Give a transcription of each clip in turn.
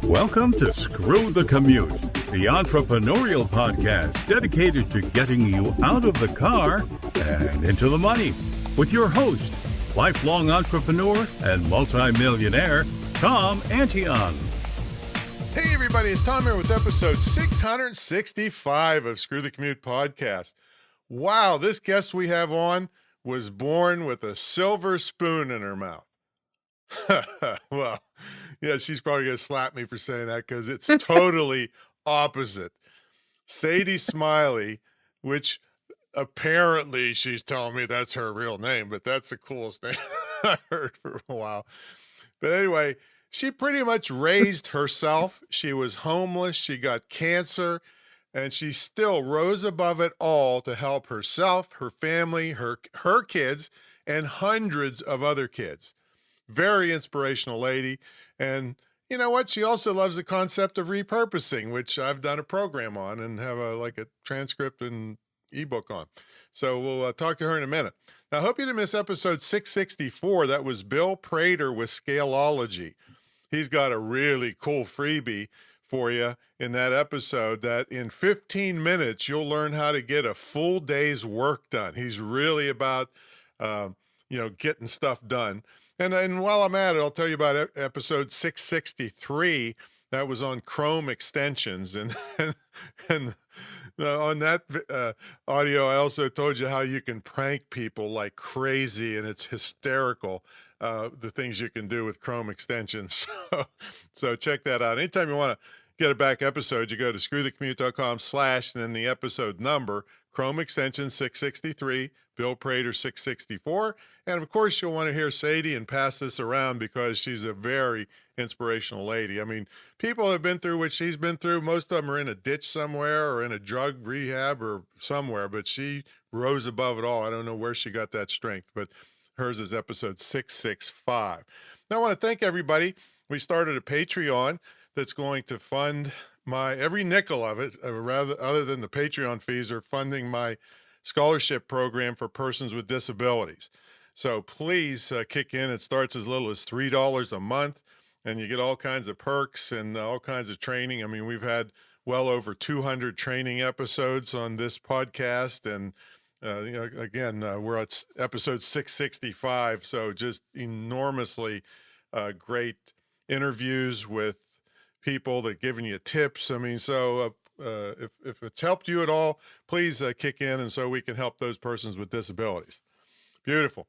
Welcome to Screw the Commute, the entrepreneurial podcast dedicated to getting you out of the car and into the money. With your host, lifelong entrepreneur and multimillionaire, Tom Antion. Hey everybody, it's Tom here with episode 665 of Screw the Commute podcast. Wow, this guest we have on was born with a silver spoon in her mouth. Well, yeah, she's probably going to slap me for saying that because it's totally opposite. Sadie Smiley, which apparently she's telling me that's her real name, but that's the coolest name I heard for a while. But anyway, she pretty much raised herself. She was homeless. She got cancer, and she still rose above it all to help herself, her family, her kids, and hundreds of other kids. Very inspirational lady. And you know what? She also loves the concept of repurposing, which I've done a program on and have a transcript and ebook on. So we'll talk to her in a minute. Now, I hope you didn't miss episode 664. That was Bill Prater with Scaleology. He's got a really cool freebie for you in that episode that in 15 minutes, you'll learn how to get a full day's work done. He's really about, getting stuff done. And while I'm at it, I'll tell you about episode 663. That was on Chrome extensions. And on that audio, I also told you how you can prank people like crazy, and it's hysterical, the things you can do with Chrome extensions. So check that out. Anytime you want to get a back episode, you go to screwthecommute.com/ and then the episode number, Chrome extension 663, Bill Prater 664. And of course, you'll want to hear Sadie and pass this around because she's a very inspirational lady. I mean, people have been through what she's been through. Most of them are in a ditch somewhere or in a drug rehab or somewhere, but she rose above it all. I don't know where she got that strength, but hers is episode 665. Now, I want to thank everybody. We started a Patreon that's going to fund every nickel of it, other than the Patreon fees, are funding my scholarship program for persons with disabilities. So please kick in. It starts as little as $3 a month, and you get all kinds of perks and all kinds of training. I mean, we've had well over 200 training episodes on this podcast, and we're at episode 665, so just enormously great interviews with people that are giving you tips. I mean, so if it's helped you at all, please kick in, and so we can help those persons with disabilities. Beautiful.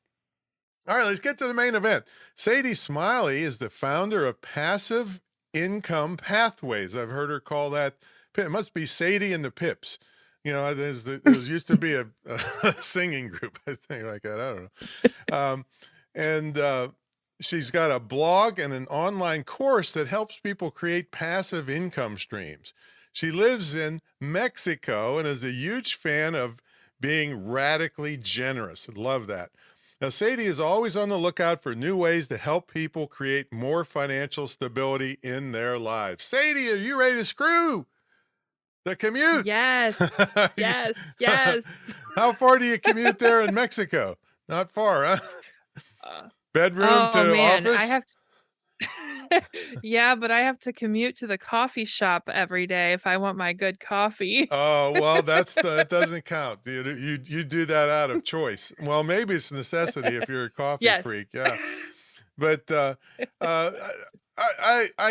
All right, let's get to the main event. Sadie Smiley is the founder of Passive Income Pathways. I've heard her call that. It must be Sadie and the Pips. You know, there used to be a singing group, I think, like that. I don't know. She's got a blog and an online course that helps people create passive income streams. She lives in Mexico and is a huge fan of being radically generous. I love that. Now, Sadie is always on the lookout for new ways to help people create more financial stability in their lives. Sadie, are you ready to screw the commute? Yes, yes. How far do you commute there in Mexico? Not far, huh? Bedroom to office? I have yeah, but I have to commute to the coffee shop every day if I want my good coffee. Oh, well, that doesn't count. You do that out of choice. Well, maybe it's necessity if you're a coffee freak. Yeah. But I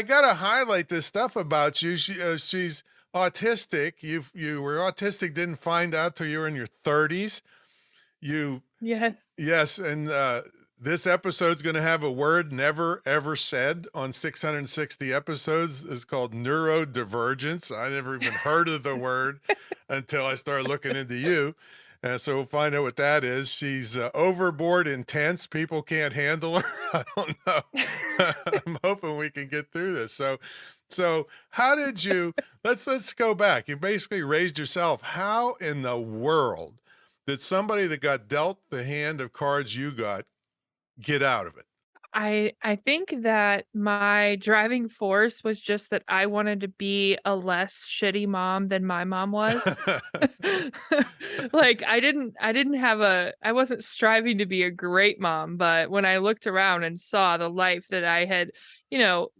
got to highlight this stuff about you. She's autistic. You were autistic, didn't find out till you were in your 30s. Yes. And this episode's going to have a word never, ever said on 660 episodes. It's called neurodivergence. I never even heard of the word until I started looking into you. And so we'll find out what that is. She's overboard intense. People can't handle her. I don't know. I'm hoping we can get through this. So how did you, let's go back. You basically raised yourself. How in the world did somebody that got dealt the hand of cards you got get out of it? I think that my driving force was just that I wanted to be a less shitty mom than my mom was. Like, I wasn't striving to be a great mom, but when I looked around and saw the life that I had,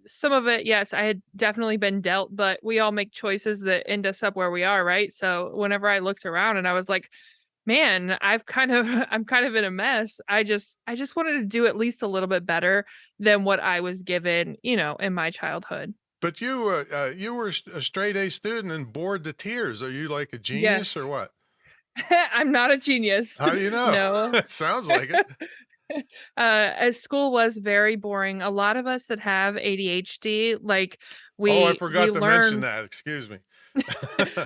some of it, yes, I had definitely been dealt, but we all make choices that end us up where we are, right? So whenever I looked around and I was like, man, I'm kind of in a mess. I just wanted to do at least a little bit better than what I was given, in my childhood. But you were a straight A student and bored to tears. Are you like a genius or Yes. what? I'm not a genius. How do you know? No. It sounds like it. As school was very boring. A lot of us that have ADHD, like Oh, I we forgot to mention learn. that. Excuse me.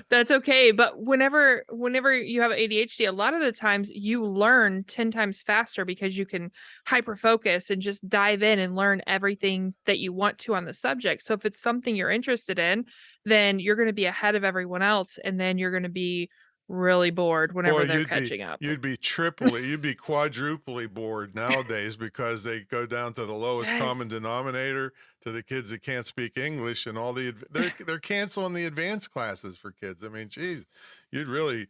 That's okay, but whenever you have ADHD, a lot of the times you learn 10 times faster because you can hyper focus and just dive in and learn everything that you want to on the subject. So if it's something you're interested in, then you're going to be ahead of everyone else, and then you're going to be really bored Boy, whenever they're catching up. you'd be quadruply bored nowadays because they go down to the lowest common Yes. denominator to the kids that can't speak English and all they're canceling the advanced classes for kids. I mean, geez, you'd really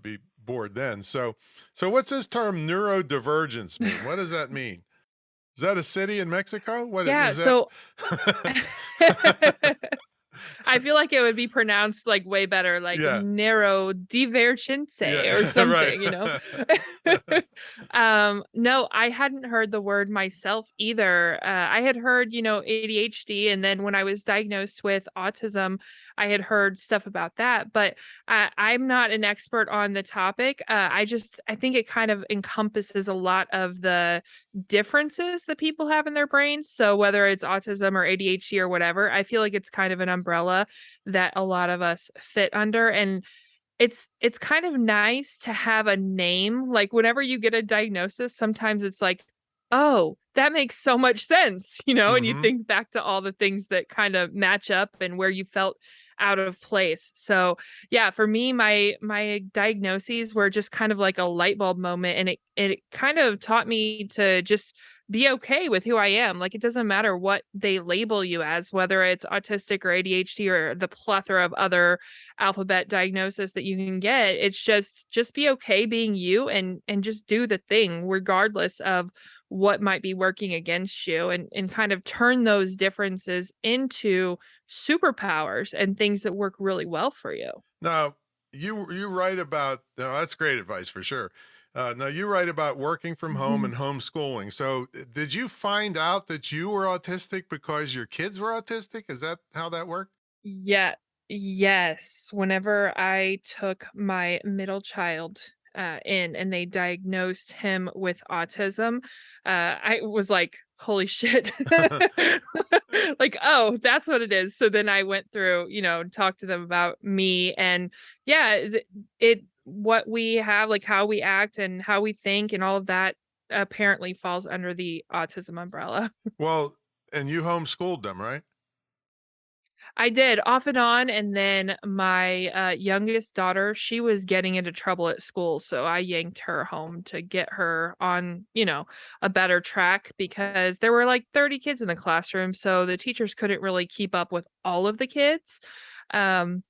be bored then. So what's this term neurodivergence mean? What does that mean? Is that a city in Mexico? What Yeah, is that? so I feel like it would be pronounced, like, way better, like, Yeah, Neurodivergente or yeah, right. something, you know? No, I hadn't heard the word myself either. I had heard, ADHD, and then when I was diagnosed with autism, I had heard stuff about that, but I'm not an expert on the topic. I think it kind of encompasses a lot of the differences that people have in their brains. So whether it's autism or ADHD or whatever, I feel like it's kind of an umbrella that a lot of us fit under. And it's kind of nice to have a name. Like whenever you get a diagnosis, sometimes it's like, "Oh, that makes so much sense," and you Hmm. think back to all the things that kind of match up and where you felt out of place. So, yeah, for me, my diagnoses were just kind of like a light bulb moment, and it kind of taught me to just be okay with who I am. Like it doesn't matter what they label you as, whether it's autistic or ADHD or the plethora of other alphabet diagnosis that you can get. It's just be okay being you and just do the thing regardless of what might be working against you, and kind of turn those differences into superpowers and things that work really well for you. Now, you write about now that's great advice for sure. Now you write about working from home and Mhm. homeschooling. So did you find out that you were autistic because your kids were autistic? Is that how that worked? Yeah. Yes. Whenever I took my middle child in and they diagnosed him with autism, I was like, holy shit. Like, oh, that's what it is. So then I went through, talked to them about me and yeah, what we have, like how we act and how we think and all of that apparently falls under the autism umbrella. Well, and you homeschooled them, right? I did, off and on, and then my, youngest daughter, she was getting into trouble at school, so I yanked her home to get her on, a better track because there were, like, 30 kids in the classroom, so the teachers couldn't really keep up with all of the kids, and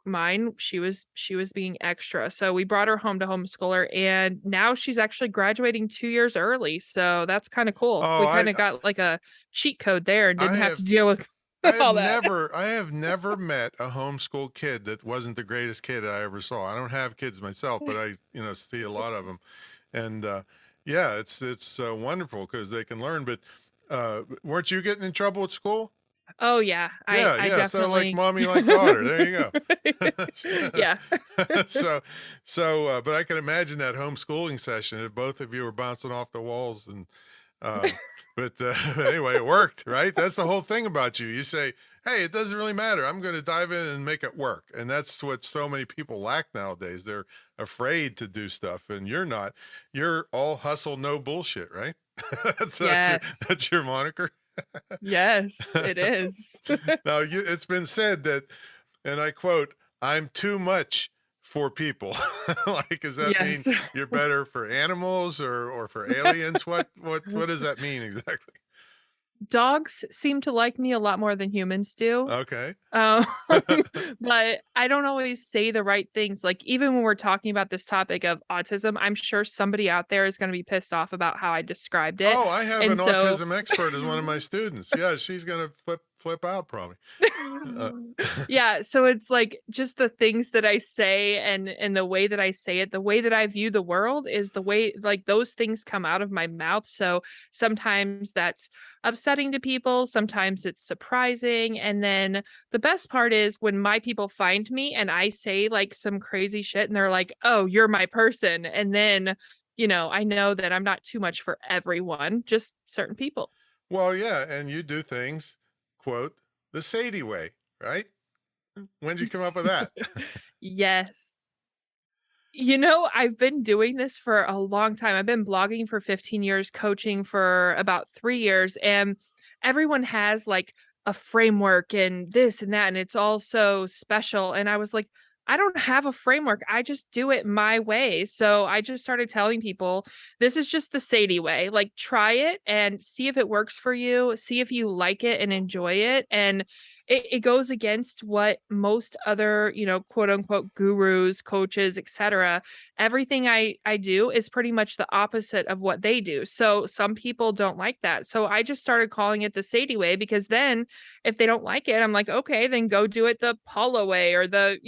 mine, she was being extra, so we brought her home to homeschool her, and now she's actually graduating 2 years early, so that's kinda cool. Oh, We kinda got, like, a cheat code there and I didn't have to have deal with all that. I have never met a homeschool kid that wasn't the greatest kid I ever saw. I don't have kids myself, but I, see a lot of them. And yeah, it's wonderful because they can learn. But weren't you getting in trouble at school? Oh, yeah. I Yeah, I yeah. So like definitely mommy, like daughter. There you go. Yeah. so but I can imagine that homeschooling session if both of you were bouncing off the walls and uh, but anyway, it worked, right? That's the whole thing about you. You say, hey, it doesn't really matter. I'm going to dive in and make it work. And that's what so many people lack nowadays. They're afraid to do stuff, and you're not. You're all hustle, no bullshit, right? Yes. That's your moniker. Yes, it is. Now, it's been said that, and I quote, I'm too much for people. Like, does that mean Yes. you're better for animals or for aliens? What does that mean exactly? Dogs seem to like me a lot more than humans do. Okay. Um, but I don't always say the right things. Like, even when we're talking about this topic of autism, I'm sure somebody out there is gonna be pissed off about how I described it. Oh, I have an And so autism expert as one of my students. Yeah, she's gonna flip out probably. Uh, yeah, so it's like just the things that I say and the way that I say it, the way that I view the world is the way like those things come out of my mouth. So sometimes that's upsetting to people, sometimes it's surprising. And then the best part is when my people find me and I say like some crazy shit and they're like, "Oh, you're my person." And then, I know that I'm not too much for everyone, just certain people. well, yeah, and you do things, quote, the Sadie way, right? When'd you come up with that? Yes. I've been doing this for a long time. I've been blogging for 15 years, coaching for about 3 years, and everyone has, like, a framework and this and that, and it's all so special, and I was like, "I don't have a framework, I just do it my way." So I just started telling people, "This is just the Sadie way, like, try it and see if it works for you, see if you like it and enjoy it," and it goes against what most other, quote unquote gurus, coaches, etc. Everything I do is pretty much the opposite of what they do. So some people don't like that. So I just started calling it the Sadie way because then if they don't like it, I'm like, okay, then go do it the Paula way or the,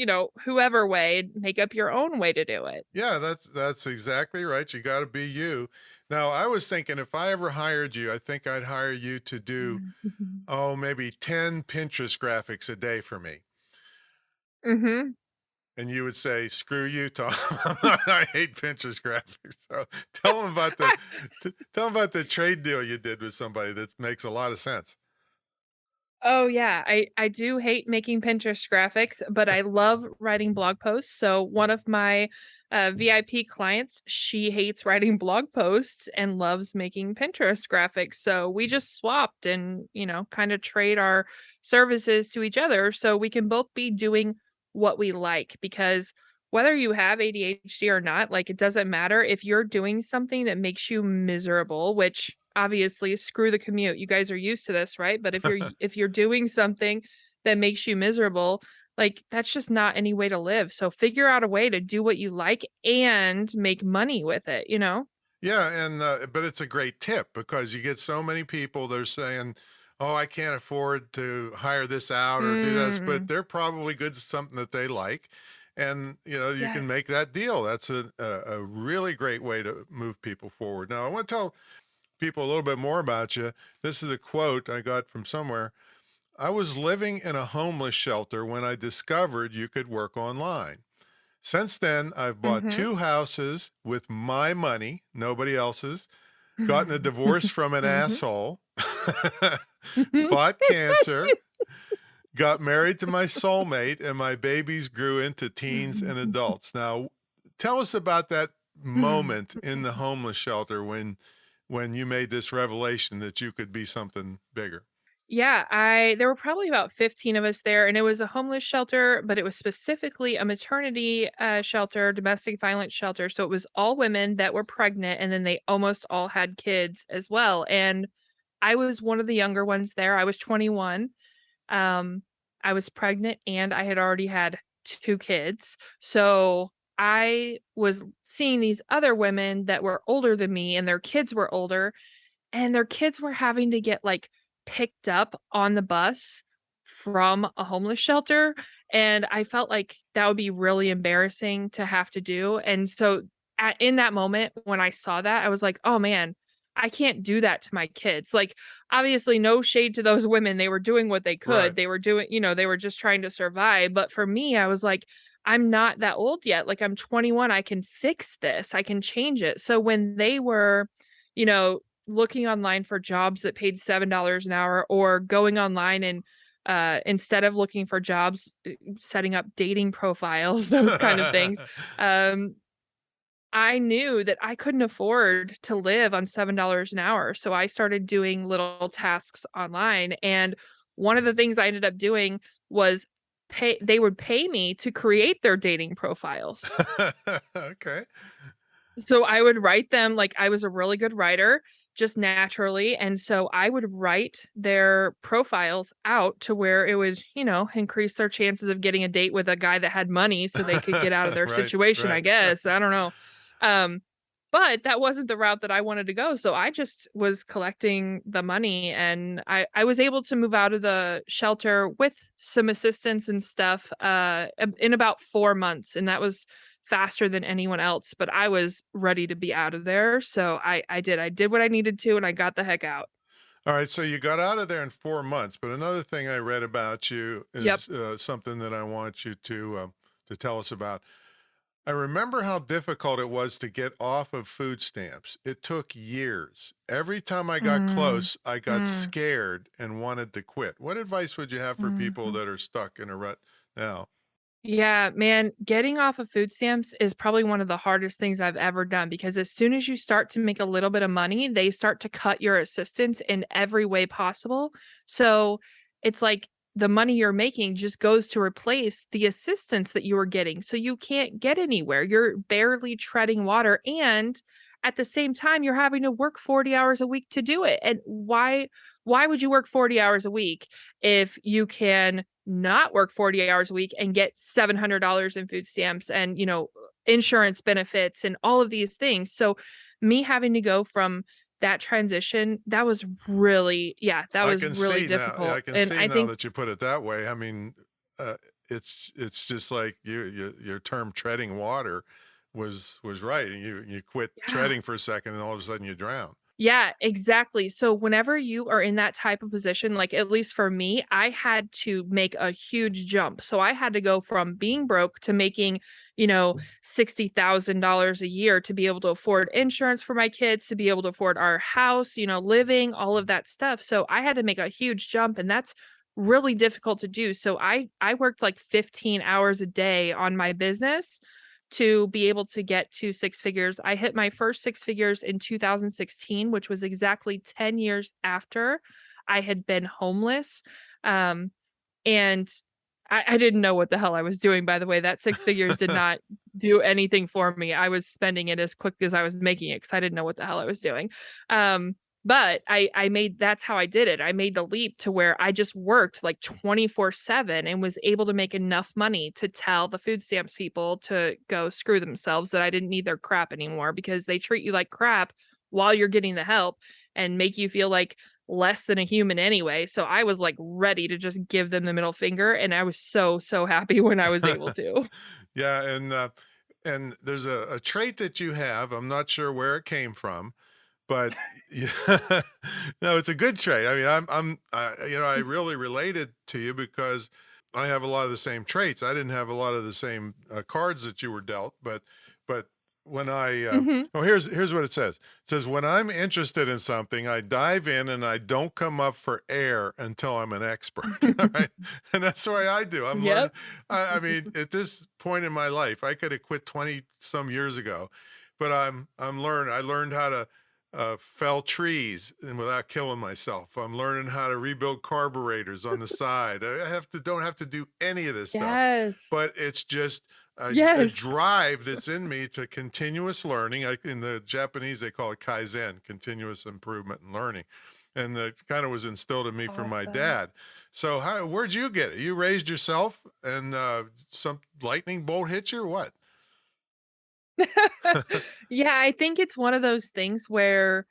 whoever way, make up your own way to do it. Yeah, that's exactly right. You got to be you. Now, I was thinking if I ever hired you, I think I'd hire you to do, Mhm. oh, maybe 10 Pinterest graphics a day for me. Mhm. And you would say, "Screw you, Tom. I hate Pinterest graphics." So tell them about the trade deal you did with somebody that makes a lot of sense. Oh yeah, I do hate making Pinterest graphics, but I love writing blog posts. So one of my VIP clients, she hates writing blog posts and loves making Pinterest graphics. So we just swapped and, kind of trade our services to each other so we can both be doing what we like because whether you have ADHD or not, like it doesn't matter if you're doing something that makes you miserable, which obviously screw the commute. You guys are used to this, right? But if you're doing something that makes you miserable, like that's just not any way to live. So figure out a way to do what you like and make money with it, you know? Yeah, and but it's a great tip because you get so many people that are saying, "Oh, I can't afford to hire this out or do this," but Mm, they're probably good at something that they like, and you can make yes. that deal. That's a really great way to move people forward. Now, I want to tell people a little bit more about you. This is a quote I got from somewhere. I was living in a homeless shelter when I discovered you could work online. Since then, I've bought Mhm. 2 houses with my money, nobody else's, gotten a Mhm. divorce from an asshole, fought cancer, got married to my soulmate, and my babies grew into teens and adults. Now, tell us about that moment in the homeless shelter when you made this revelation that you could be something bigger. Yeah, there were probably about 15 of us there, and it was a homeless shelter, but it was specifically a maternity shelter, domestic violence shelter. So it was all women that were pregnant, and then they almost all had kids as well. And I was one of the younger ones there. I was 21. Um, I was pregnant, and I had already had 2 kids. So I was seeing these other women that were older than me, and their kids were older, and their kids were having to get, like, picked up on the bus from a homeless shelter, and I felt like that would be really embarrassing to have to do, and so in that moment, when I saw that, I was like, "Oh, man, I can't do that to my kids." Like, obviously, no shade to those women, they were doing what they Right. could, they were doing they were just trying to survive, but for me, I was like, "I'm not that old yet, like, I'm 21, I can fix this, I can change it." So when they were, you know, looking online for jobs that paid $7 an hour or going online and, instead of looking for jobs, setting up dating profiles, those kind of things, um, I knew that I couldn't afford to live on $7 an hour, so I started doing little tasks online, and one of the things I ended up doing was they would pay me to create their dating profiles. Okay. So I would write them, like, I was a really good writer just naturally, and so I would write their profiles out to where it would, increase their chances of getting a date with a guy that had money so they could get out of their Right, situation, I right. guess, I don't know. Um, but that wasn't the route that I wanted to go, so I just was collecting the money, and I was able to move out of the shelter with some assistance and stuff, in about 4 months, and that was faster than anyone else, but I was ready to be out of there, so I did what I needed to, and I got the heck out. All right, so you got out of there in 4 months, but another thing I read about you Yep. is something that I want you to tell us about. I remember how difficult it was to get off of food stamps. It took years. Every time I got Mm, close, I got mm, scared and wanted to quit. What advice would you have for people mhm. that are stuck in a rut now? Yeah, man, getting off of food stamps is probably one of the hardest things I've ever done because as soon as you start to make a little bit of money, they start to cut your assistance in every way possible. So it's like the money you're making just goes to replace the assistance that you were getting. So you can't get anywhere. You're barely treading water. And at the same time, you're having to work 40 hours a week to do it. And why would you work 40 hours a week if you can not work 40 hours a week and get $700 in food stamps and, insurance benefits and all of these things. So me having to go from that transition, that was really, yeah, that I was can really see now. Yeah, difficult. I can And see I now think, that you put it that way. I mean, it's just like your term treading water was right. And you quit yeah. treading for a second and all of a sudden you drown. Yeah, exactly. So whenever you are in that type of position, like at least for me, I had to make a huge jump. So I had to go from being broke to making, $60,000 a year to be able to afford insurance for my kids, to be able to afford our house, living, all of that stuff. So I had to make a huge jump and that's really difficult to do. So I worked like 15 hours a day on my business to be able to get to six figures. I hit my first six figures in 2016, which was exactly 10 years after I had been homeless. Um, and I didn't know what the hell I was doing, by the way. That six figures did not do anything for me. I was spending it as quick as I was making it because I didn't know what the hell I was doing. Um, but I made that's how I did it. I made the leap to where I just worked like 24/7 and was able to make enough money to tell the food stamps people to go screw themselves, that I didn't need their crap anymore because they treat you like crap while you're getting the help and make you feel like less than a human anyway. So I was like ready to just give them the middle finger. And I was so, so happy when I was able to. Yeah, and there's a trait that you have. I'm not sure where it came from, but yeah, no, it's a good trait. I mean, I really related to you because I have a lot of the same traits. I didn't have a lot of the same cards that you were dealt, but when Mhm. oh, here's what it says. It says when I'm interested in something, I dive in and I don't come up for air until I'm an expert. All right, and that's the way I do. I'm learning. Yep. I mean, at this point in my life, I could have quit 20 some years ago, but I'm learning. I learned how to fell trees and without killing myself. I'm learning how to rebuild carburetors on the side. I don't have to do any of this stuff, Yes. but it's just a Yes. drive that's in me to continuous learning. In the Japanese, they call it kaizen, continuous improvement and learning. And that kind of was instilled in me from my Awesome. dad. So where'd you get it? You raised yourself and some lightning bolt hit you or what? Yeah, I think it's one of those things where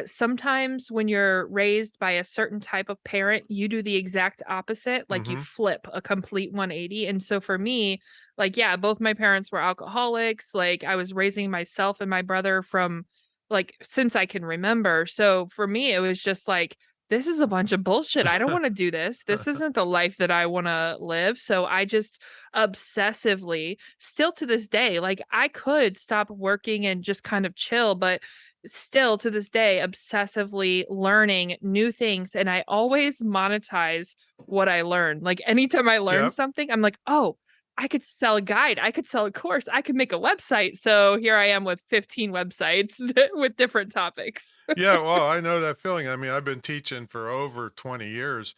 sometimes when you're raised by a certain type of parent, you do the exact opposite, like you Mm-hmm. flip a complete 180. And so for me, like, yeah, both my parents were alcoholics. Like, I was raising myself and my brother from like since I can remember. So for me, it was just like, this is a bunch of bullshit. I don't want to do this. This isn't the life that I want to live. So I just obsessively still to this day, like, I could stop working and just kind of chill, but still to this day, obsessively learning new things, and I always monetize what I learn. Like, anytime I learn Yep. something, I'm like, "Oh, I could sell a guide, I could sell a course, I could make a website." So here I am with 15 websites with different topics. Yeah, well, I know that feeling. I mean, I've been teaching for over 20 years.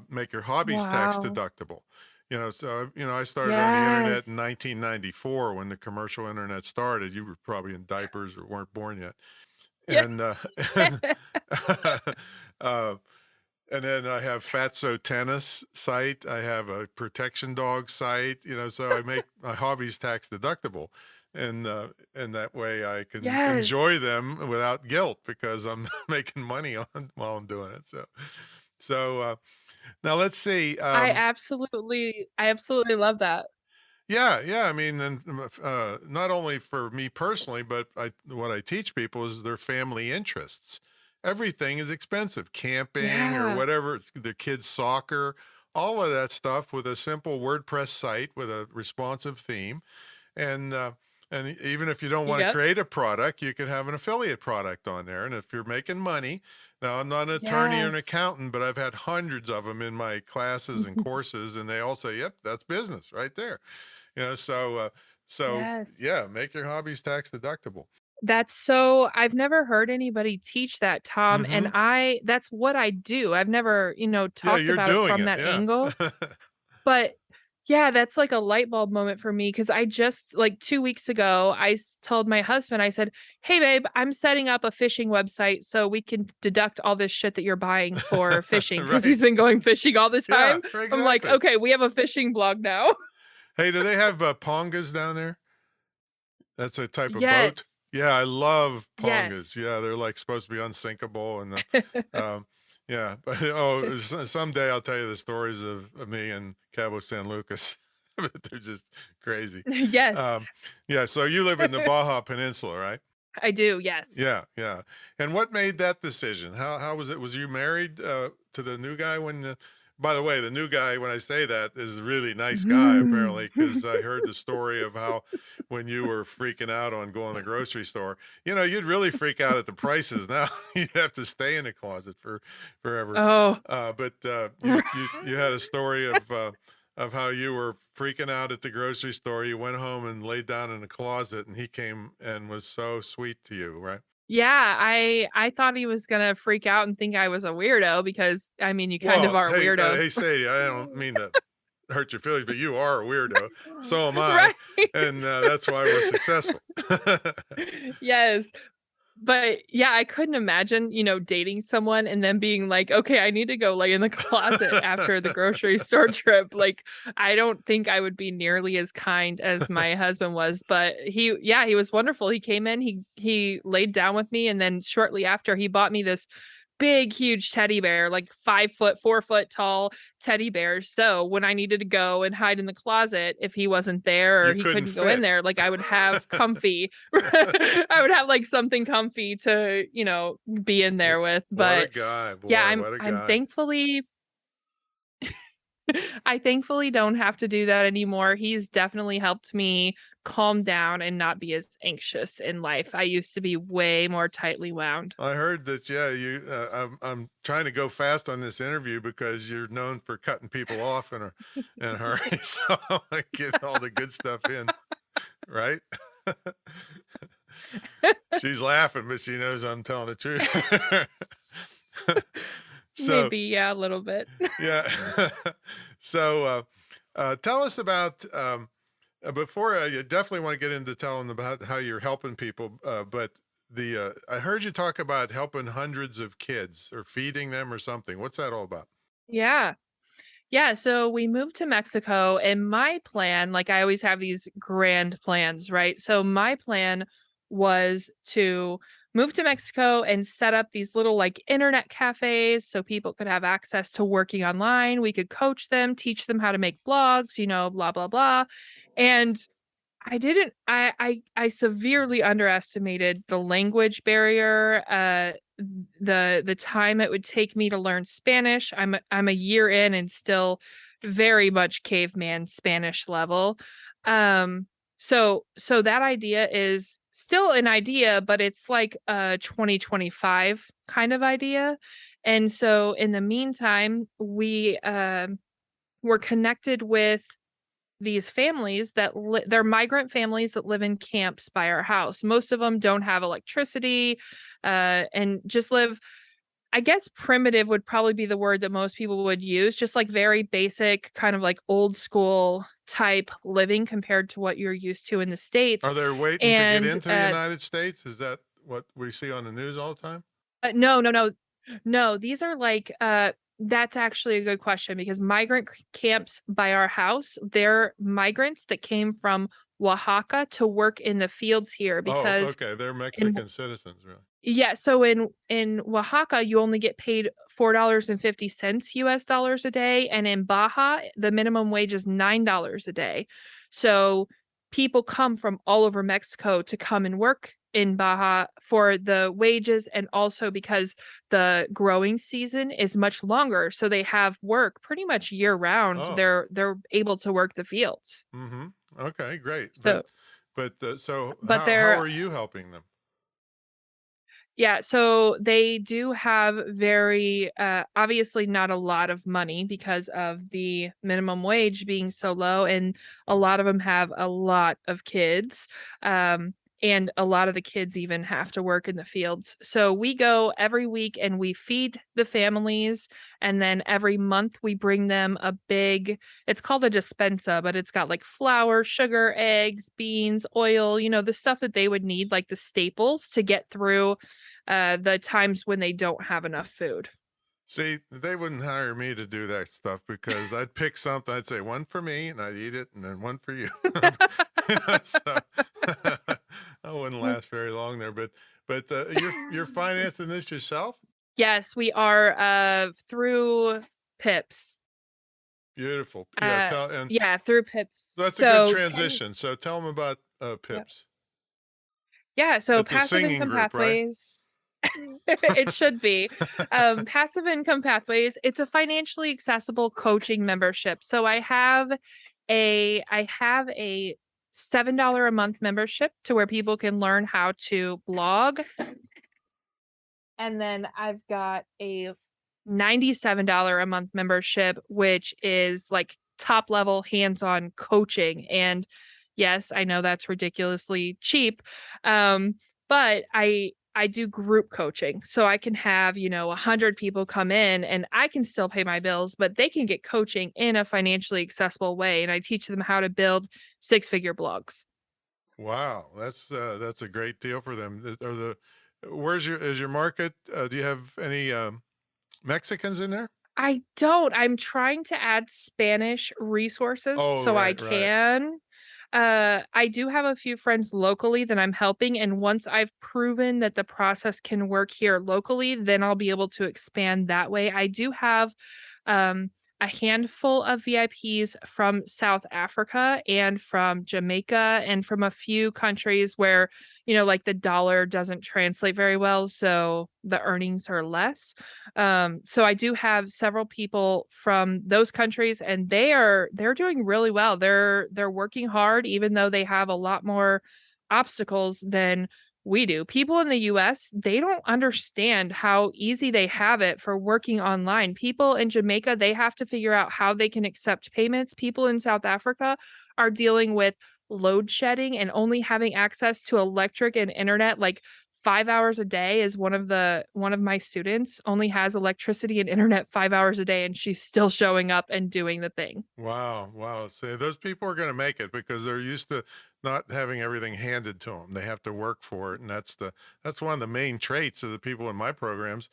Make your hobbies tax Wow. deductible. So, I started on the internet in Yes. 1994 when the commercial internet started. You were probably in diapers or weren't born yet. Yeah. And, uh, and then I have Fatso Tennis site. I have a protection dog site, so I make my hobbies tax deductible. And that way I can enjoy Yes. them without guilt because I'm making money on while I'm doing it. So now let's see. I absolutely love that. Yeah, yeah. I mean, and not only for me personally, but what I teach people is their family interests. Everything is expensive, camping or Yeah. whatever, the kids' soccer, all of that stuff with a simple WordPress site with a responsive theme. And even if you don't want to Yep. create a product, you can have an affiliate product on there. And if you're making money, now I'm not an attorney or an Yes. accountant, but I've had hundreds of them in my classes and courses, and they all say, "Yep, that's business right there." So Yes. yeah, make your hobbies tax deductible. I've never heard anybody teach that, Tom, and Hmm. that's what I do. I've never, Yeah, talked you're about it doing from it. that Yeah. angle, but yeah, that's like a light bulb moment for me because I just like 2 weeks ago, told my husband, I said, "Hey babe, I'm setting up a fishing website so we can deduct all this shit that you're buying for fishing," because Right. he's been going fishing all the Yeah, time. I'm like, exactly. "Okay, we have a fishing blog now." Hey, do they have pongas down there? That's a type of boat? Yes. Yeah, I love pongas. Yeah, Yes. they're like supposed to be unsinkable um yeah, but someday I'll tell you the stories of me and Cabo San Lucas. But they're just crazy. Yes. Um yeah, so you live in the Baja Peninsula, right? I do, yes. Yeah, yeah. And what made that decision? How was it? Was you married to the new guy by the way, the new guy, when I say that, is a really nice guy Mm. apparently, because I heard the story of how when you were freaking out on going to the grocery store, you'd really freak out at the prices now. You'd have to stay in the closet for forever. Oh. But you had a story of how you were freaking out at the grocery store. You went home and laid down in the closet, and he came and was so sweet to you, right? Yeah, I thought he was gonna freak out and think I was a weirdo because, I mean, you kind of Well, are a hey, weirdo. hey, Sadie, I don't mean to hurt your feelings, but you are a weirdo. So am I, Right. and that's why we're successful. Yes. But, yeah, I couldn't imagine, dating someone and then being like, "Okay, I need to go lay in the closet after the grocery store trip." Like, I don't think I would be nearly as kind as my husband was, but he was wonderful. He came in, he laid down with me, and then shortly after, he bought me this big, huge teddy bear, like 5 foot, 4 foot tall teddy bear. So when I needed to go and hide in the closet, if he wasn't there or You he couldn't couldn't go in fit. there, like I would have comfy, I would have like something comfy to, be in there with. What a But guy, yeah, boy! What a I'm guy. thankfully I thankfully don't have to do that anymore. He's definitely helped me calm down and not be as anxious in life. I used to be way more tightly wound. I heard that. Yeah, I'm trying to go fast on this interview because you're known for cutting people off in a hurry. So I get all the good stuff in, right? She's laughing, but she knows I'm telling the truth. So Maybe, yeah, a little bit. yeah. So tell us about before you definitely want to get into telling about how you're helping people, but the I heard you talk about helping hundreds of kids or feeding them or something. What's that all about? Yeah. Yeah, so we moved to Mexico, and my plan, like I always have these grand plans, right? So my plan was to move to Mexico and set up these little like internet cafes so people could have access to working online. We could coach them, teach them how to make blogs, blah blah blah. And I didn't I severely underestimated the language barrier, the time it would take me to learn Spanish. I'm a year in and still very much caveman Spanish level. So that idea is still an idea, but it's like a 2025 kind of idea. And so in the meantime, we're connected with these families they're migrant families that live in camps by our house. Most of them don't have electricity, and just live I guess primitive would probably be the word that most people would use, just like very basic, kind of like old school type living compared to what you're used to in the States. Are they waiting to get And into the United States? Is that what we see on the news all the time? no, no, no, no, these are like that's actually a good question because migrant camps by our house, they're migrants that came from Oaxaca to work in the fields here Oh, because okay. They're in Mexican citizens, really. yeah, so in Oaxaca, you only get paid $4.50 US dollars a day, and in Baja, the minimum wage is $9 a day. So people come from all over Mexico to come and work in Baja for the wages and also because the growing season is much longer, so they have work pretty much year round. Oh, They're able to work the fields. mm-hmm. Okay, great. So, So but how they're are you helping them? Yeah, so they do have very obviously not a lot of money because of the minimum wage being so low, and a lot of them have a lot of kids. And a lot of the kids even have to work in the fields. So we go every week and we feed the families, and then every month we bring them a big, it's called a dispensa, but it's got like flour, sugar, eggs, beans, oil, the stuff that they would need, like the staples to get through the times when they don't have enough food. See, they wouldn't hire me to do that stuff because I'd pick something. I'd say one for me, and I'd eat it, and then one for you. So I wouldn't last very long there. But you're financing this yourself? Yes, we are through PIPs. Beautiful. Yeah. And Yeah, through PIPs. that's a good So transition. So tell them about yep. Pips. Yeah, so It's a passive singing income group, right? pathways. It should be. Passive income pathways, it's a financially accessible coaching membership. So I have a $7 a month membership to where people can learn how to blog. And then I've got a $97 a month membership, which is like top level hands-on coaching. And yes, I know that's ridiculously cheap. But I do group coaching. So I can have, 100 people come in and I can still pay my bills, but they can get coaching in a financially accessible way. And I teach them how to build six-figure blogs. Wow, that's a great deal for them. Is your market? Do you have any Mexicans in there? I don't. I'm trying to add Spanish resources Oh, so I right, right. can. I do have a few friends locally that I'm helping, and once I've proven that the process can work here locally, then I'll be able to expand that way. I do have um, a handful of VIPs from South Africa and from Jamaica and from a few countries where, like the dollar doesn't translate very well, so the earnings are less. So I do have several people from those countries, and they're doing really well. They're working hard, even though they have a lot more obstacles than we do. People in the US, they don't understand how easy they have it for working online. People in Jamaica, they have to figure out how they can accept payments. People in South Africa are dealing with load shedding and only having access to electric and internet like 5 hours a day. Is one of my students only has electricity and internet 5 hours a day, and she's still showing up and doing the thing. Wow, wow. See, those people are going to make it because they're used to not having everything handed to them. They have to work for it, and that's one of the main traits of the people in my programs.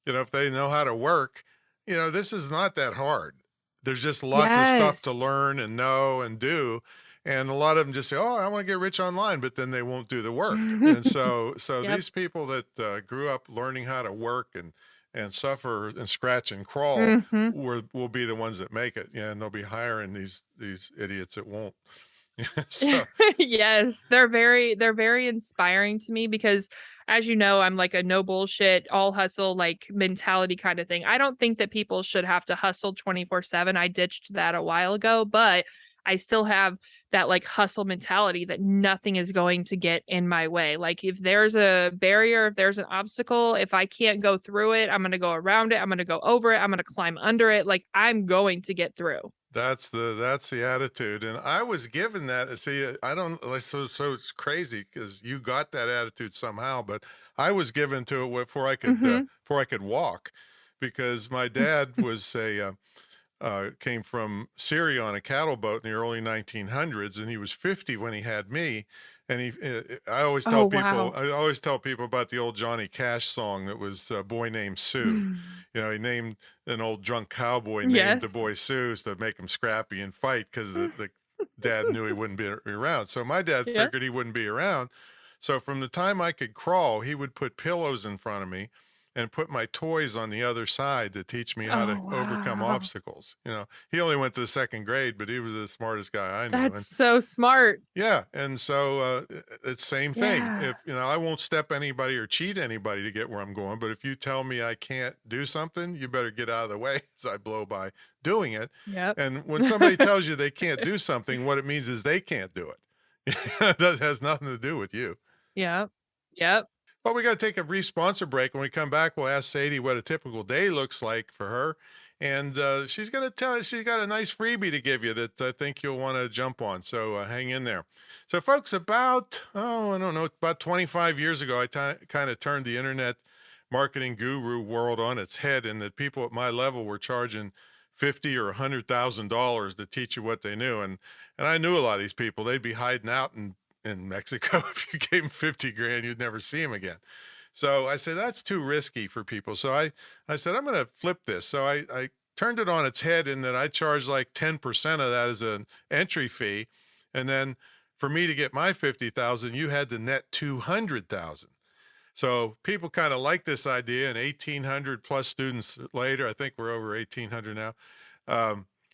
If they know how to work, this is not that hard. There's just lots of stuff to Yes. learn and know and do. And a lot of them just say, "Oh, I want to get rich online," but then they won't do the work. And so Yep. these people that grew up learning how to work and suffer and scratch and crawl Mhm. will be the ones that make it. Yeah, and they'll be hiring these idiots that won't. So Yes, they're very inspiring to me because as you know, I'm like a no bullshit, all hustle like mentality kind of thing. I don't think that people should have to hustle 24/7. I ditched that a while ago, but I still have that like hustle mentality that nothing is going to get in my way. Like if there's a barrier, if there's an obstacle, if I can't go through it, I'm going to go around it, I'm going to go over it, I'm going to climb under it. Like I'm going to get through. That's the attitude, and I was given that. See, I don't like so it's crazy because you got that attitude somehow, but I was given to it Mhm. before I could walk, because my dad was came from Syria on a cattle boat in the early 1900s, and he was 50 when he had me. And Oh, wow. I always tell people about the old Johnny Cash song that was Boy Named Sue. You know, he named an old drunk cowboy, named the Yes. boy Sue to make him scrappy and fight, because the dad knew he wouldn't be around. So my dad Yeah. figured he wouldn't be around. So from the time I could crawl, he would put pillows in front of me and put my toys on the other side to teach me how to Oh, overcome wow. obstacles. You know, he only went to the second grade, but he was the smartest guy I knew. That's And so smart. yeah, and so it's same thing. Yeah. If you know, I won't step anybody or cheat anybody to get where I'm going. But if you tell me I can't do something, you better get out of the way as I blow by doing it. Yep. And when somebody tells you they can't do something, what it means is they can't do it. That has nothing to do with you. Yep. Yep. Well, we got to take a brief sponsor break. When we come back, we'll ask Sadie what a typical day looks like for her. And she's going to tell us she's got a nice freebie to give you that I think you'll want to jump on. So hang in there. So, folks, I don't know, about 25 years ago, I kind of turned the internet marketing guru world on its head, and that people at my level were charging 50 or $100,000 to teach you what they knew. And I knew a lot of these people. They'd be hiding out in Mexico. If you gave them 50 grand, you'd never see them again. So I said, that's too risky for people. So I said, I'm going to flip this. So I turned it on its head in that I charged like 10% of that as an entry fee. And then for me to get my 50,000, you had to net 200,000. So people kind of like this idea, and 1,800 plus students later, I think we're over 1,800 now.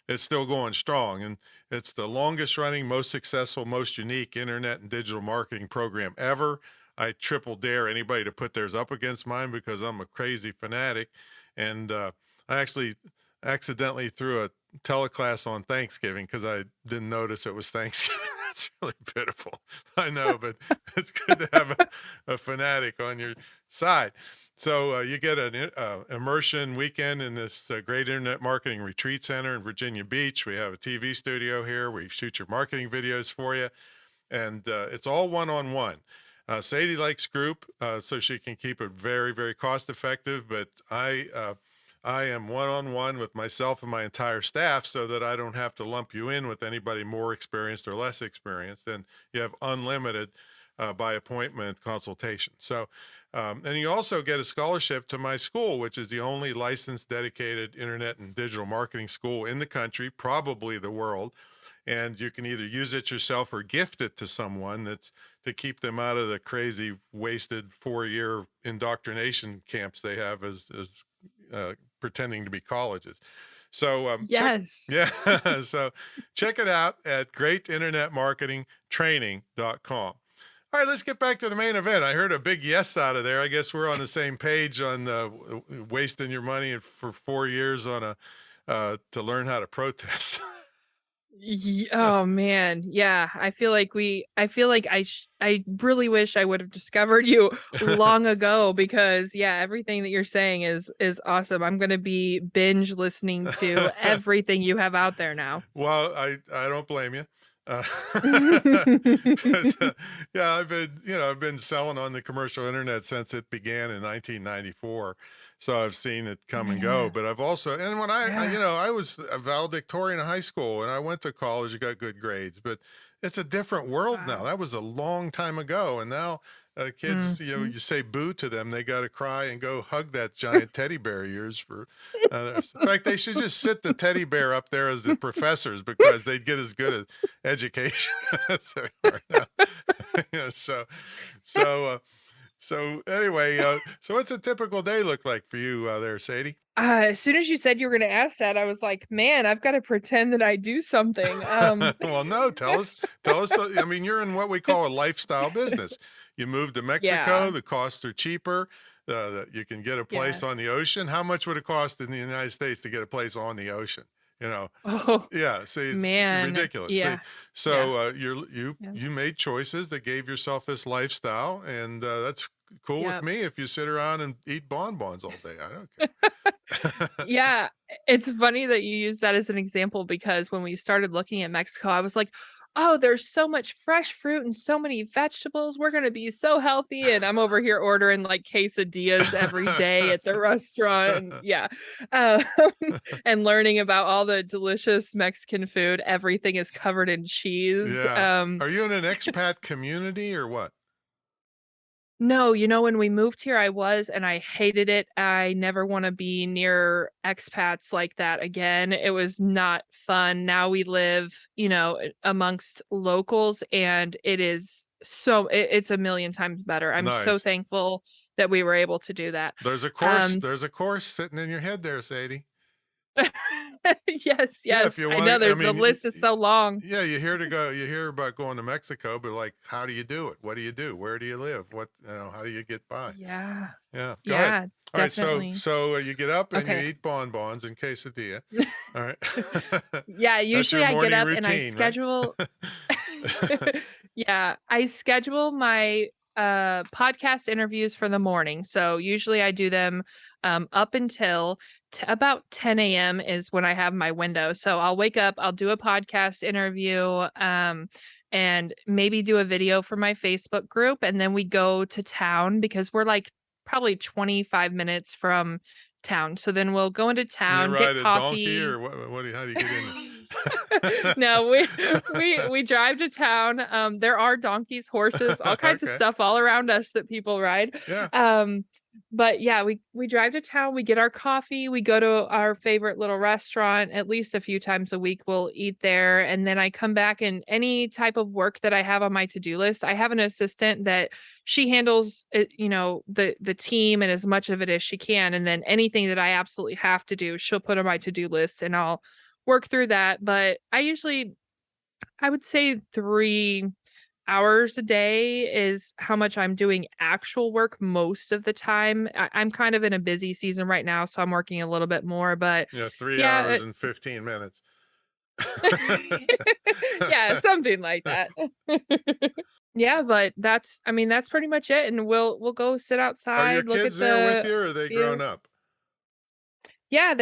It's still going strong, and it's the longest running, most successful, most unique internet and digital marketing program ever. I triple dare anybody to put theirs up against mine, because I'm a crazy fanatic. And I actually accidentally threw a teleclass on Thanksgiving because I didn't notice it was Thanksgiving. That's really pitiful. I know, but it's good to have a fanatic on your side. So you get an immersion weekend in this great internet marketing retreat center in Virginia Beach. We have a TV studio here. We shoot your marketing videos for you, and it's all one-on-one. Sadie likes group, so she can keep it very, very cost effective. But I am one-on-one with myself and my entire staff, so that I don't have to lump you in with anybody more experienced or less experienced. And you have unlimited by appointment consultation. So, and you also get a scholarship to my school, which is the only licensed, dedicated internet and digital marketing school in the country, probably the world. And you can either use it yourself or gift it to someone that's to keep them out of the crazy, wasted 4-year indoctrination camps they have as pretending to be colleges. So Yes. yeah, so check it out at greatinternetmarketingtraining.com. All right, let's get back to the main event. I heard a big yes out of there. I guess we're on the same page on wasting your money for 4 years on to learn how to protest. Oh man, yeah. I feel like I really wish I would have discovered you long ago, because yeah, everything that you're saying is awesome. I'm gonna be binge listening to everything you have out there now. Well, I don't blame you. But yeah, I've been selling on the commercial internet since it began in 1994. So I've seen it come and go, Man, but I've also, and when yeah. I was a valedictorian in high school, and I went to college, got good grades, but it's a different world now. Wow. That was a long time ago. And now kids, Mhm. you say boo to them, they got to cry and go hug that giant teddy bear of yours for, in fact, they should just sit the teddy bear up there as the professors, because they'd get as good as education as they are now. Yeah, so, uh, so anyway, so what's a typical day look like for you there, Sadie? As soon as you said you were gonna ask that, I was like, "Man, I've gotta pretend that I do something." Well, no, tell us. I mean, you're in what we call a lifestyle business. You move to Mexico, Yeah. the costs are cheaper. You can get a place on the Yes. ocean. How much would it cost in the United States to get a place on the ocean? you know. Oh, Yeah, see, it's man. ridiculous. See, Yeah. Yeah. so Yeah. you made choices that gave yourself this lifestyle, and that's cool with Yep. me if you sit around and eat bonbons all day. I don't care. Yeah, it's funny that you use that as an example because when we started looking at Mexico, I was like, "Oh, there's so much fresh fruit and so many vegetables. We're gonna be so healthy." And I'm over here ordering like quesadillas every day at the restaurant. And yeah. Um, and learning about all the delicious Mexican food. Everything is covered in cheese. Yeah. Are you in an expat community or what? No, when we moved here, I was, and I hated it. I never wanna be near expats like that again. It was not fun. Now we live, amongst locals, and it's a million times better. I'm so Nice. thankful that we were able to do that. Um There's a course sitting in your head there, Sadie. Yes, Yeah, if yes. you I want know to, I the mean, list is so long. yeah, you hear about going to Mexico, but like, how do you do it? What do you do? Where do you live? How do you get by? Yeah. Yeah, go ahead. Yeah, All right, so definitely. you get up and you Okay. eat bonbons and quesadilla. All right. Yeah, That's usually your I get morning up and I routine, right? schedule. Yeah, I schedule my, podcast interviews for the morning, so usually I do them, up until about 10 a.m. is when I have my window, so I'll wake up, I'll do a podcast interview, and maybe do a video for my Facebook group, and then we go to town because we're, like, probably 25 minutes from town, so then we'll go into You town, get ride a donkey coffee. or how do you get in there? No, we drive to town. There are donkeys, horses, all kinds of Okay. stuff all around us that people ride. Yeah. Um, but yeah, we drive to town, we get our coffee, we go to our favorite little restaurant at least a few times a week. We'll eat there, and then I come back and any type of work that I have on my to-do list, I have an assistant that she handles it, the team and as much of it as she can. And then anything that I absolutely have to do, she'll put on my to-do list and I'll work through that. But I would say 3 hours a day is how much I'm doing actual work most of the time. I'm kind of in a busy season right now, so I'm working a little bit more. But Yeah, 3 yeah, hours and 15 minutes. yeah, something like that. Yeah, but that's pretty much it. And we'll go sit Are your outside, look kids at there with the you or are they grown view. up? Yeah,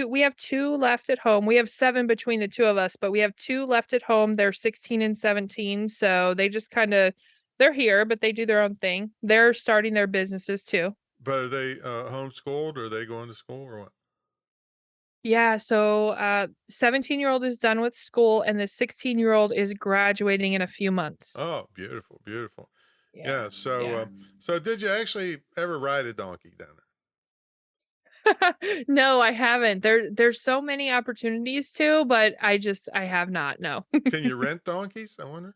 we have 2 left at home. We have 7 between the 2 of us, but we have 2 left at home. They're 16 and 17, so they just they're here, but they do their own thing. They're starting their businesses too. But are they homeschooled or are they going to school or what? Yeah, so, 17-year-old is done with school and the 16-year-old is graduating in a few months. Oh, beautiful, beautiful. Yeah, Yeah. So, yeah. so did you actually ever ride a donkey down No, I haven't. There's so many opportunities to, but I have not, no. there? Can you rent donkeys? I wonder.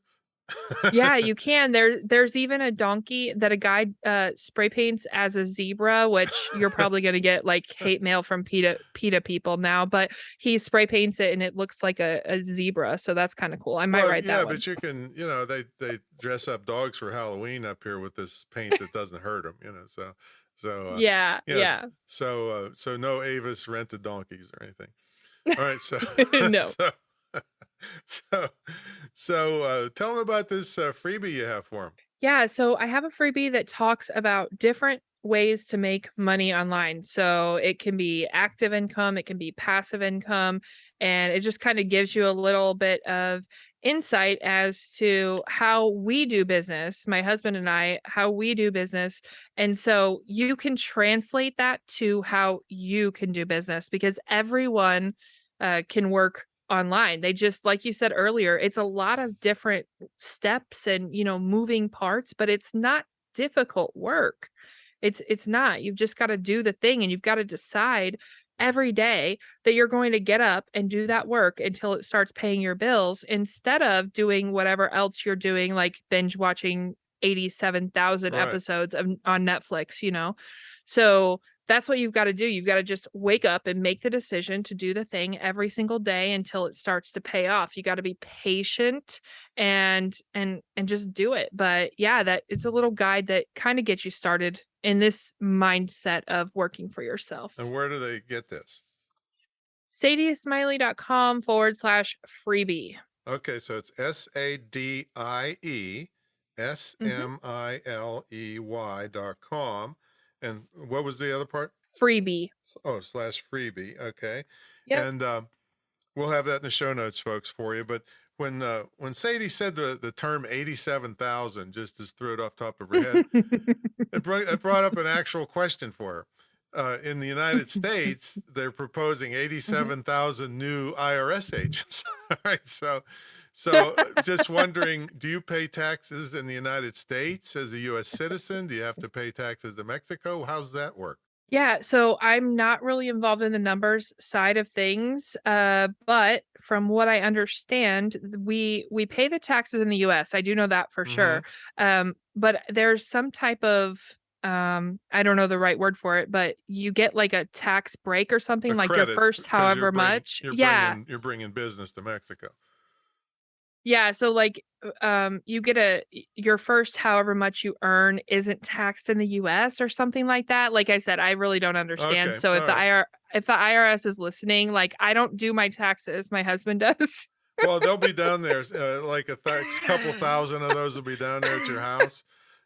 Yeah, you can. There's even a donkey that a guy, spray paints as a zebra, which you're probably gonna get, like, hate mail from PETA people now, but he spray paints it and it looks like a zebra, so that's kinda cool. I might Well, ride yeah, that one. but you can, they dress up dogs for Halloween up here with this paint that doesn't hurt them, Yeah, yes, yeah. so no Avis rented donkeys or anything. All right, so No. so so tell them about this freebie you have for them. Yeah, so I have a freebie that talks about different ways to make money online. So it can be active income, it can be passive income, and it just kind of gives you a little bit of insight as to how we do business, my husband and I, how we do business. And so you can translate that to how you can do business because everyone can work online. They just, like you said earlier, it's a lot of different steps and, moving parts, but it's not difficult work. It's not. You've just got to do the thing and you've got to decide every day that you're going to get up and do that work until it starts paying your bills instead of doing whatever else you're doing like binge watching 87,000 Right. episodes on Netflix. So that's what you've got to do. You've got to just wake up and make the decision to do the thing every single day until it starts to pay off. You got to be patient and just do it. But yeah, that it's a little guide that kind of gets you started in this mindset of working for yourself. And where do they get this? sadiesmiley.com/freebie. Okay, so it's Mm-hmm. SADIESMILEY.com. And what was the other part? Freebie. Oh, /freebie. Okay. Yep. And we'll have that in the show notes, folks, for you. But when Sadie said the term 87,000, just to throw it off top of her head, it brought up an actual question for her. In the United States, they're proposing 87,000 new IRS agents. All right, so just wondering, do you pay taxes in the United States as a U.S. citizen? Do you have to pay taxes to Mexico? How's that work? Yeah, so I'm not really involved in the numbers side of things, but from what I understand, we pay the taxes in the US. I do know that for Mm-hmm. sure. But there's some type of I don't know the right word for it, but you get like a tax break or something A like your credit first because however much. Yeah. you're bringing business to Mexico. Yeah, so like you get your first however much you earn isn't taxed in the US or something like that. Like I said, I really don't understand. Okay, So all right. if the IRS is listening, like I don't do my taxes, my husband does. Well, they'll be down there, like couple thousand of those will be down there at your house.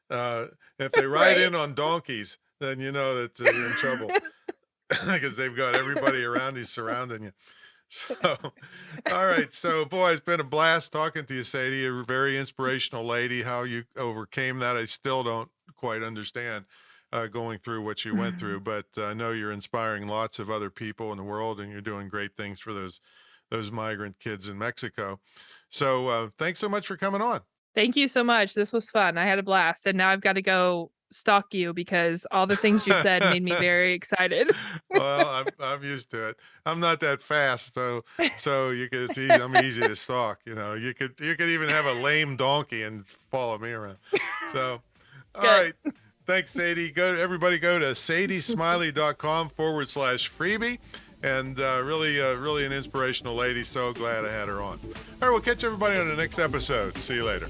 Uh, if they ride Right. in on donkeys, then you know that you're in trouble because they've got everybody around you surrounding you. So, all right. So, boy, it's been a blast talking to you, Sadie. You're a very inspirational lady. How you overcame that, I still don't quite understand going through what you went through, but I know you're inspiring lots of other people in the world, and you're doing great things for those migrant kids in Mexico. So, thanks so much for coming on. Thank you so much. This was fun. I had a blast. And now I've got to go stalk you because all the things you said made me very excited. Well, I'm used to it. I'm not that fast, so you could it's easy. I'm easy to stalk. You know, you could even have a lame donkey and follow me around. So, all Good. right. Thanks, Sadie. Everybody go to sadiesmiley.com/freebie. And really an inspirational lady. So glad I had her on. All right, we'll catch everybody on the next episode. See you later.